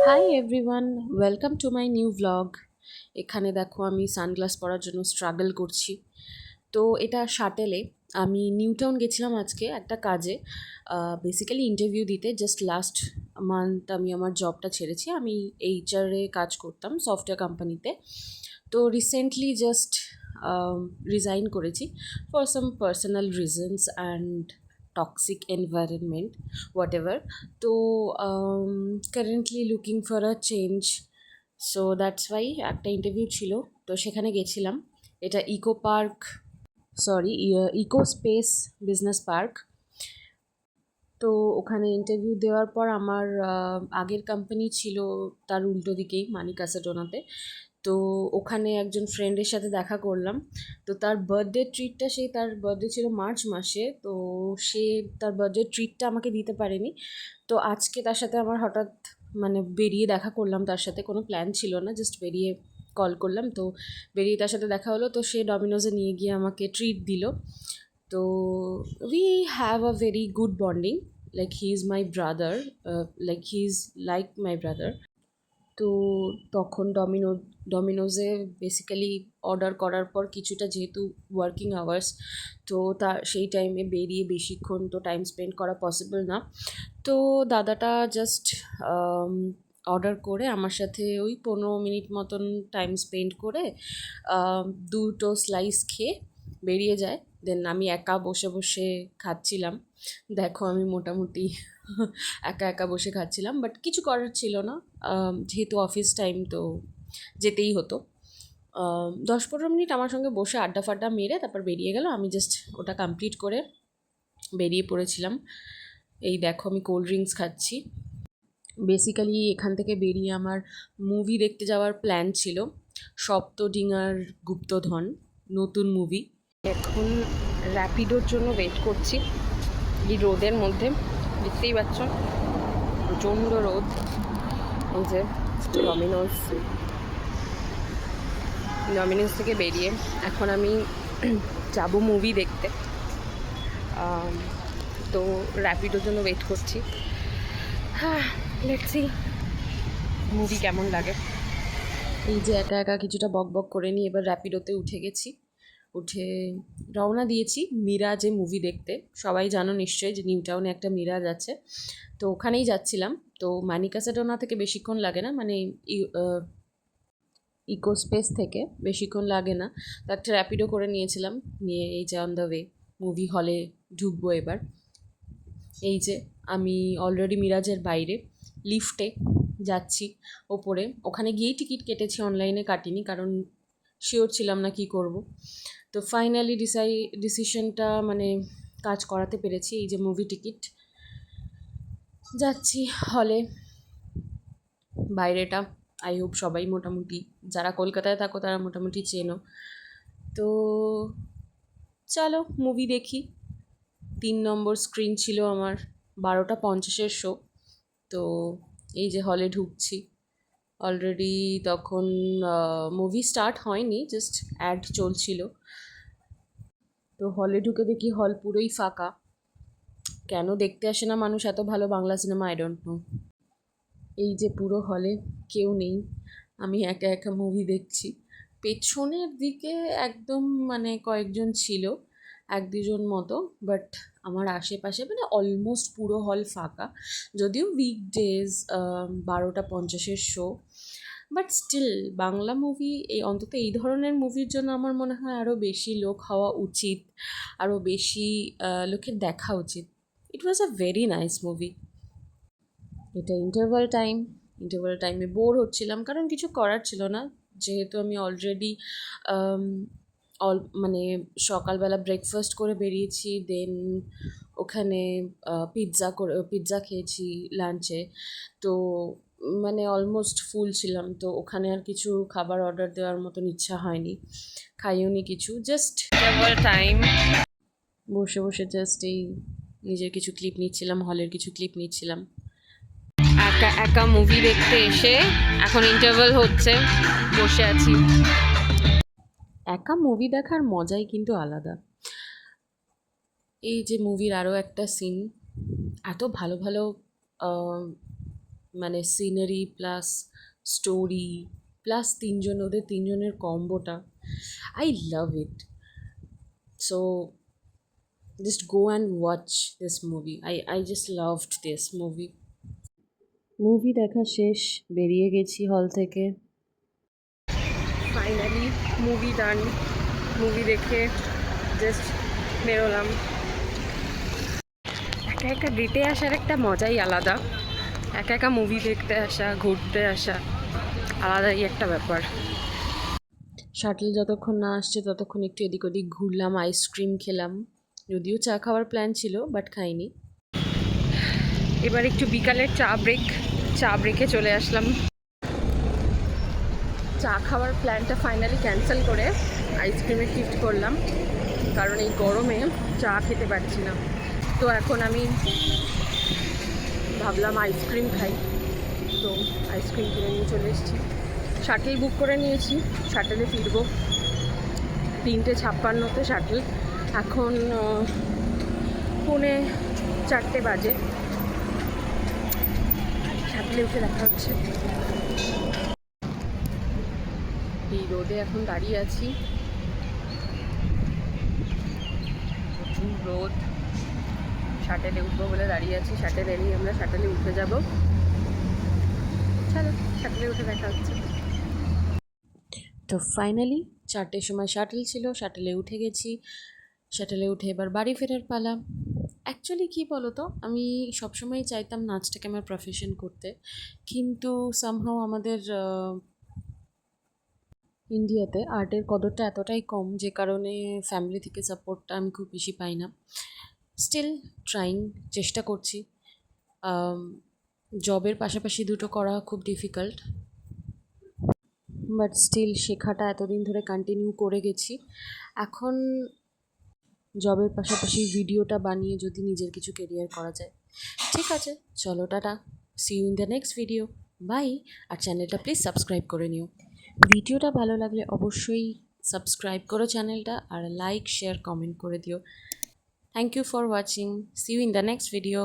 Hi everyone, welcome to my new vlog. এখানে দেখো আমি সানগ্লাস পরার জন্য স্ট্রাগল করছি। তো এটা শাটেলে আমি নিউ টাউন গেছিলাম আজকে একটা কাজে, বেসিক্যালি ইন্টারভিউ দিতে। জাস্ট লাস্ট মান্থ আমি আমার জবটা ছেড়েছি। আমি এইচআরে কাজ করতাম সফটওয়্যার কোম্পানিতে। তো রিসেন্টলি জাস্ট রিজাইন করেছি for some personal reasons and toxic environment, whatever. তো currently looking for a change, so that's why একটা ইন্টারভিউ ছিল, তো সেখানে গেছিলাম। এটা eco park, sorry, eco space business park. তো ওখানে ইন্টারভিউ দেওয়ার পর আমার আগের কোম্পানি ছিল তার উল্টো দিকেই, মানিক অ্যাসেডোনাতে। তো ওখানে একজন ফ্রেন্ডের সাথে দেখা করলাম। তো তার বার্থডে ট্রিটটা, তার বার্থডে ছিল মার্চ মাসে, তো সে তার বার্থডে ট্রিটটা আমাকে দিতে পারেনি। তো আজকে তার সাথে আমার হঠাৎ মানে বেরিয়ে দেখা করলাম, তার সাথে কোনো প্ল্যান ছিল না, জাস্ট বেরিয়ে কল করলাম। তো বেরিয়ে তার সাথে দেখা হলো, তো সে ডমিনোজে নিয়ে গিয়ে আমাকে ট্রিট দিল। তো we have a very good bonding, like he is my brother, like he is like my brother. তো তখন ডমিনোজে বেসিক্যালি অর্ডার করার পর কিছুটা, যেহেতু ওয়ার্কিং আওয়ার্স, তো সেই টাইমে বেরিয়ে বেশিক্ষণ তো টাইম স্পেন্ড করা পসিবল না। তো দাদাটা জাস্ট অর্ডার করে আমার সাথে ওই 15 মিনিট মতন টাইম স্পেন্ড করে দুটো স্লাইস খেয়ে বেরিয়ে যায়। দেন আমি একা বসে বসে খাচ্ছিলাম। দেখো আমি মোটামুটি একা একা বসে খাচ্ছিলাম, বাট কিছু করার ছিল না, যেহেতু অফিস টাইম, তো যেতেই হতো। 10-15 মিনিট আমার সঙ্গে বসে আড্ডা ফাড্ডা মেরে তারপর বেরিয়ে গেল। আমি জাস্ট ওটা কমপ্লিট করে বেরিয়ে পড়েছিলাম। এই দেখো আমি কোল্ড ড্রিঙ্কস খাচ্ছি। বেসিক্যালি এখান থেকে বেরিয়ে আমার মুভি দেখতে যাওয়ার প্ল্যান ছিল, সপ্তডিঙার গুপ্তধন, নতুন মুভি। এখন র্যাপিডোর জন্য ওয়েট করছি এই রোদের মধ্যে, দেখতেই পাচ্ছ প্রচণ্ড রোদ। এই যে ডমিনোজ থেকে বেরিয়ে এখন আমি যাব মুভি দেখতে। তো র্যাপিডোর জন্য ওয়েট করছি। হ্যাঁ, লেটস সি মুভি কেমন লাগে। এই যে একা একা কিছুটা বক বক করে নিয়ে এবার র্যাপিডোতে উঠে গেছি। উঠে রওনা দিয়েছি মিরাজে মুভি দেখতে। সবাই জানো নিশ্চয়ই যে নিউ টাউনে একটা মিরাজ আছে, তো ওখানেই যাচ্ছিলাম। তো মানিকা সেডোনা থেকে বেশিক্ষণ লাগে না, মানে ইকো স্পেস থেকে বেশিক্ষণ লাগে না। তো একটা র্যাপিডো করে নিয়েছিলাম, নিয়ে এই যে অন দ্য ওয়ে মুভি হলে ঢুকবো এবার। এই যে আমি অলরেডি মিরাজের বাইরে লিফটে যাচ্ছি ওপরে। ওখানে গিয়েই টিকিট কেটেছি, অনলাইনে কাটিনি, কারণ শিওর ছিলাম না কি করব। তো ফাইনালি ডিসিশনটা মানে কাজ করাতে পেরেছি। এই যে মুভি টিকিট, যাচ্ছি হলে। বাইরেটা আই হোপ সবাই মোটামুটি, যারা কলকাতায় থাকো তারা মোটামুটি চেনো। তো চলো মুভি দেখি। 3 নম্বর স্ক্রিন ছিল আমার, 12:50 শো। তো এই যে হলে ঢুকছি অলরেডি। তখন মুভি স্টার্ট হয়নি, জাস্ট অ্যাড চলছিল। তো হলে ঢুকে দেখি হল পুরোই ফাঁকা। কেন দেখতে আসে না মানুষ এত ভালো Bangla cinema, I don't know. এই যে পুরো হলে কেউ নেই, আমি একা একা মুভি দেখছি। পেছনের দিকে একদম মানে কয়েকজন ছিল, 1-2 জন মতো, বাট আমার আশেপাশে মানে অলমোস্ট পুরো হল ফাঁকা। যদিও weekdays, 12:50 show, but still Bangla movie, এই অন্তত এই ধরনের মুভির জন্য আমার মনে হয় আরও বেশি লোক হওয়া উচিত, আরও বেশি লোকের দেখা উচিত। ইট ওয়াজ আ ভেরি নাইস মুভি। এটা ইন্টারভাল টাইমে বোর হচ্ছিলাম, কারণ কিছু করার ছিল না। যেহেতু আমি অলরেডি মানে সকালবেলা ব্রেকফাস্ট করে বেরিয়েছি, দেন ওখানে পিৎজা খেয়েছি লাঞ্চে। তো মানে অলমোস্ট ফুল ছিলাম, তো ওখানে আর কিছু খাবার অর্ডার দেওয়ার মতন ইচ্ছা হয়নি, খাইওনি কিছু। জাস্ট টাইম বসে বসে জাস্ট এই নিজের কিছু ক্লিপ নিচ্ছিলাম, হলের কিছু ক্লিপ নিচ্ছিলাম। একা একা মুভি দেখতে এসে এখন ইন্টারভাল হচ্ছে, বসে আছি। একা মুভি দেখার মজাই কিন্তু আলাদা। এই যে মুভির আরও একটা সিন, এত ভালো ভালো মানে সিনারি প্লাস স্টোরি প্লাস ওদের তিনজনের কম্বোটা, I love it. So just go and watch this movie. I just loved this movie. Movie দেখা শেষ, বেরিয়ে গেছি হল থেকে। ফাইনালি মুভি ডান। মুভি দেখে জাস্ট বেরোলাম। একা একা ডেটে আসার একটা মজাই আলাদা। একা একা মুভি দেখতে আসা, ঘুরতে আসা, আলাদাই একটা ব্যাপার। শাটল যতক্ষণ না আসছে ততক্ষণ একটু এদিক ওদিক ঘুরলাম, আইসক্রিম খেলাম। যদিও চা খাওয়ার প্ল্যান ছিল, বাট খাইনি। এবার একটু বিকালের চা ব্রেকে চলে আসলাম। চা খাওয়ার প্ল্যানটা ফাইনালি ক্যান্সেল করে আইসক্রিমে শিফট করলাম, কারণ এই গরমে চা খেতে পারছি না। তো এখন আমি ভাবলাম আইসক্রিম খাই, তো আইসক্রিম কিনে নিয়ে চলে এসেছি। শাটল বুক করে নিয়েছি, শাটলে ফিরবো 3:56 শাটল। এখন 3:45 বাজে। শাটলে উঠে দেখা হচ্ছে। এই রোদে এখন দাঁড়িয়ে আছি, প্রচুর রোদ। শাটেলে উঠবো বলে দাঁড়িয়ে আছি, শাটেল এলেই আমরা শাটেলে উঠে যাব। চলো শাটেলে উঠে দেখা হচ্ছে। তো ফাইনালি 4টের সময় শাটল ছিল, শাটলে উঠে গেছি। শাটলে উঠে এবার বাড়ি ফেরার পালা। অ্যাকচুয়ালি কী বলো তো, আমি সবসময়ই চাইতাম নাচটাকে আমার প্রফেশন করতে, কিন্তু সামহাও আমাদের ইন্ডিয়াতে আর্টের কদরটা এতটাই কম, যে কারণে ফ্যামিলি থেকে সাপোর্টটা আমি খুব বেশি পাই না। স্টিল ট্রাইং, চেষ্টা করছি। জবের পাশাপাশি দুটো করা খুব ডিফিকাল্ট, বাট স্টিল শেখাটা এতদিন ধরে কন্টিনিউ করে গেছি। এখন জবের পাশাপাশি ভিডিওটা বানিয়ে যদি নিজের কিছু কেরিয়ার করা যায়। ঠিক আছে, চলো tata, see you in the next video, bye. আর চ্যানেলটা প্লিজ সাবস্ক্রাইব করে নিও। ভিডিওটা ভালো লাগলে অবশ্যই সাবস্ক্রাইব করো চ্যানেলটা, আর লাইক শেয়ার কমেন্ট করে দিও। Thank you for watching, see you in the next video.